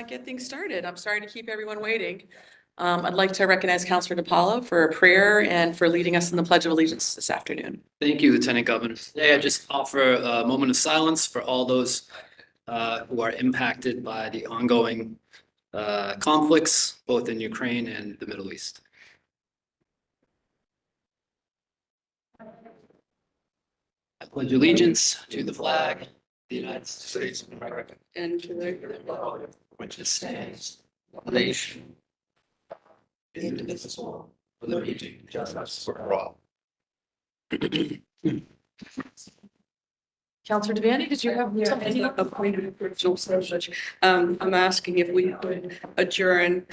Get things started. I'm sorry to keep everyone waiting. I'd like to recognize Councilor DiPaolo for a prayer and for leading us in the Pledge of Allegiance this afternoon. Thank you, Lieutenant Governor. Today, I just offer a moment of silence for all those who are impacted by the ongoing conflicts, both in Ukraine and the Middle East. I pledge allegiance to the flag of the United States of America And to the republic which it stands, one nation, indivisible, with liberty and justice for all. Councilor Devaney, did you have something? I'm asking if we could adjourn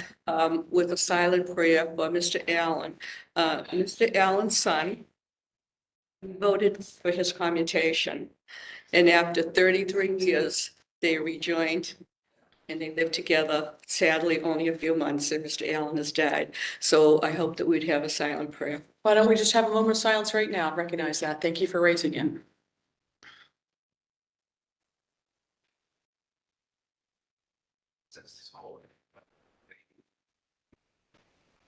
with a silent prayer for Mr. Allen. Mr. Allen's son voted for his commutation, and after 33 years, they rejoined and they lived together, sadly, only a few months, and Mr. Allen has died. So I hope that we'd have a silent prayer. Why don't we just have a moment of silence right now? Recognize that. Thank you for raising it.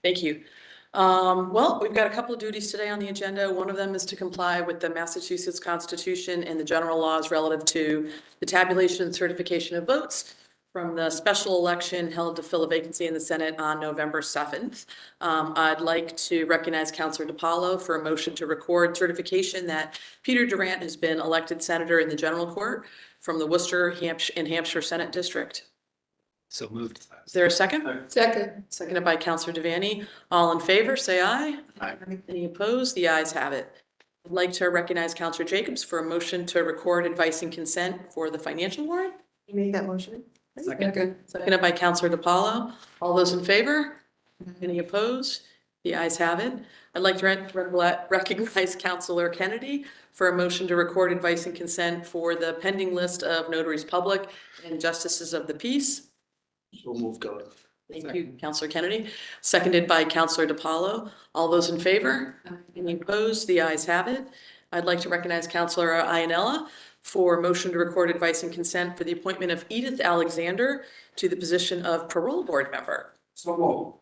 Thank you. Well, we've got a couple of duties today on the agenda. One of them is to comply with the Massachusetts Constitution and the general laws relative to the tabulation and certification of votes from the special election held to fill a vacancy in the Senate on November 7th. I'd like to recognize Councilor DiPaolo for a motion to record certification that Peter Durant has been elected senator in the general court from the Worcester, Hampshire Senate District. So moved. Is there a second? Second. Seconded by Councilor Devaney. All in favor, say aye. Aye. Any opposed? The ayes have it. I'd like to recognize Councilor Jacobs for a motion to record advice and consent for the financial warrant. You make that motion? Second. Seconded by Councilor DiPaolo. All those in favor? Any opposed? The ayes have it. I'd like to recognize Councilor Kennedy for a motion to record advice and consent for the pending list of notaries public and justices of the peace. So moved, Governor. Thank you, Councilor Kennedy. Seconded by Councilor DiPaolo. All those in favor? Any opposed? The ayes have it. I'd like to recognize Councilor Iannella for motion to record advice and consent for the appointment of Edith Alexander to the position of parole board member. So moved.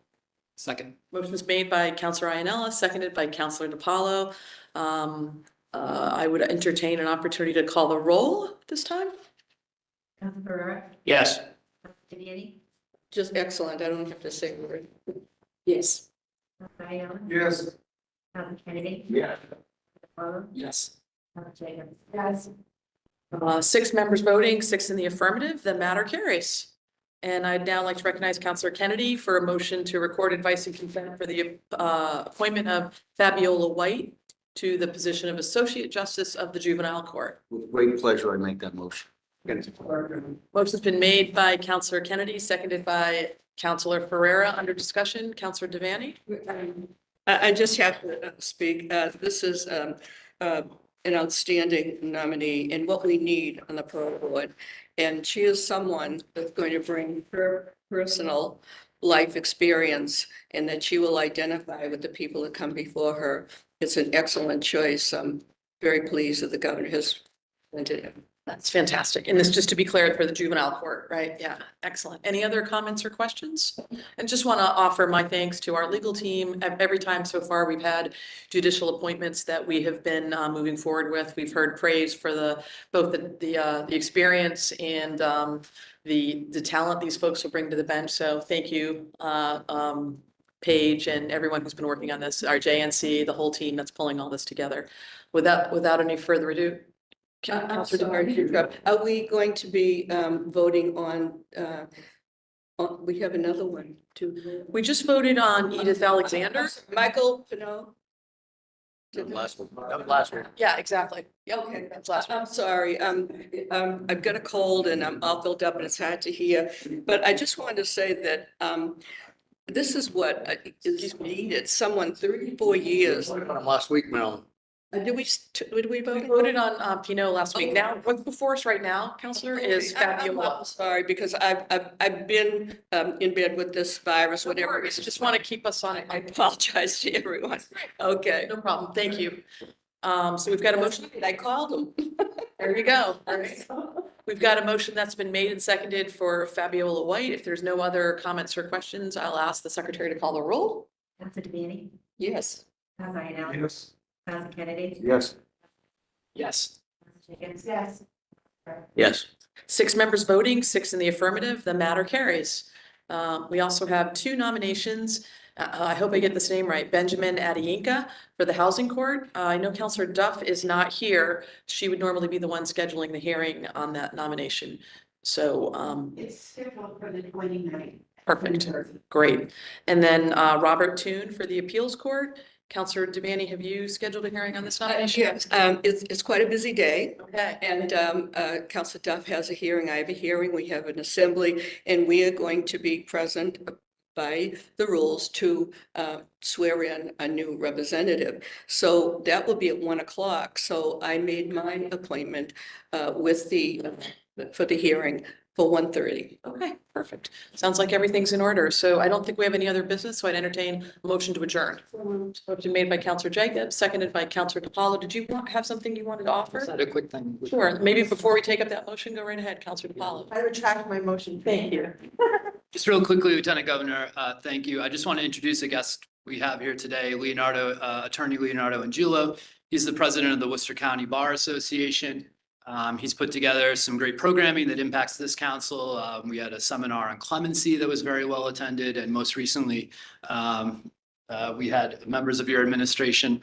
Second. Motion is made by Councilor Iannella, seconded by Councilor DiPaolo. I would entertain an opportunity to call the roll this time. Council Ferrara? Yes. Devaney? Just excellent. I don't have to say a word. Yes. Allen? Yes. Council Kennedy? Yeah. DiPaolo? Yes. Council Jacobs? Yes. 6 members voting, 6 in the affirmative, the matter carries. And I'd now like to recognize Councilor Kennedy for a motion to record advice and consent for the appointment of Fabiola White to the position of Associate Justice of the Juvenile Court. With great pleasure, I make that motion. Motion's been made by Councilor Kennedy, seconded by Councilor Ferreira. Under discussion, Councilor Devaney. I just have to speak. This is an outstanding nominee and what we need on the parole board. And she is someone that's going to bring her personal life experience and that she will identify with the people that come before her. It's an excellent choice. I'm very pleased that the governor has presented it. That's fantastic. And this, just to be clear, for the juvenile court, right? Yeah, excellent. Any other comments or questions? And just want to offer my thanks to our legal team. Every time so far we've had judicial appointments that we have been moving forward with, we've heard praise for both the experience and the talent these folks will bring to the bench. So thank you, Paige, and everyone who's been working on this, our JNC, the whole team that's pulling all this together. Without any further ado. I'm sorry, are we going to be voting on, we have another one too. We just voted on Edith Alexander. Michael Pinot? Last one. That was last one. Yeah, exactly. Yep. Okay, That's last one. I'm sorry. I've got a cold and I'm all filled up and it's hard to hear. But I just wanted to say that this is what is needed. Someone 34 years. Last week, Marilyn. Did we vote? We voted on Pinot last week. Now, what's before us right now, Counselor, is Fabiola. I'm sorry, because I've been in bed with this virus, whatever. We just want to keep us on. I apologize to everyone. Okay. No problem. Thank you. So we've got a motion. I called them. There you go. All right. We've got a motion that's been made and seconded for Fabiola White. If there's no other comments or questions, I'll ask the secretary to call the roll. Council Devaney, Yes. Council Iannelli, Yes. Council Kennedy, Yes. Yes. Council Jacobs, yes. Yes. 6 members voting, 6 in the affirmative, the matter carries. We also have 2 nominations. I hope I get this name right. Benjamin Adeyinka for the Housing Court. I know Counselor Duff is not here. She would normally be the one scheduling the hearing on that nomination. So, It's scheduled for the 29th. perfect, great. And then Robert Toon for the Appeals Court. Counselor Devaney, have you scheduled a hearing on this nomination? Yes, it's quite a busy day. Okay. And Council Duff has a hearing, I have a hearing, we have an assembly, and we are going to be present by the rules to swear in a new representative. So that will be at 1 o'clock. So I made my appointment with for the hearing for 1:30. Okay, perfect. Sounds like everything's in order. So I don't think we have any other business, so I'd entertain a motion to adjourn. Motion made by Counselor Jacobs, seconded by Counselor DiPaolo. Did you have something you wanted to Is offer? that a quick thing? Sure, maybe before we take up that motion, go right ahead, Counselor DiPaolo. I retract my motion. Thank you. Just real quickly, Lieutenant Governor, thank you. I just want to introduce a guest we have here today, Attorney Leonardo Angulo. He's the president of the Worcester County Bar Association. He's put together some great programming that impacts this council. We had a seminar on clemency that was very well attended, and most recently, we had members of your administration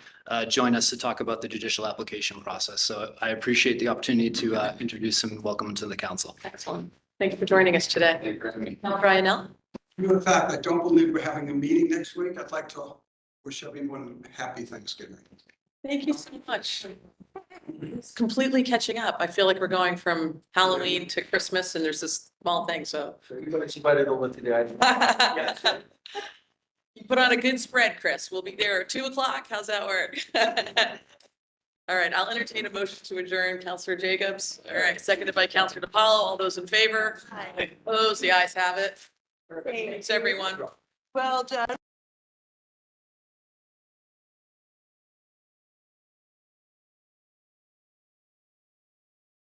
join us to talk about the judicial application process. So I appreciate the opportunity to introduce him and welcome him to the council. Excellent. Thank you for joining us today. Brian L. Due to the fact I don't believe we're having a meeting next week, I'd like to wish everyone a happy Thanksgiving. Thank you so much. It's completely catching up. I feel like we're going from Halloween to Christmas and there's this small thing, so. Everybody's invited over today. You put on a good spread, Chris. We'll be there at 2 o'clock. How's that work? All right, I'll entertain a motion to adjourn. Counselor Jacobs. All right, seconded by Counselor DiPaolo. All those in favor? Aye. Opposed? The ayes have it. Thanks, everyone. Well done.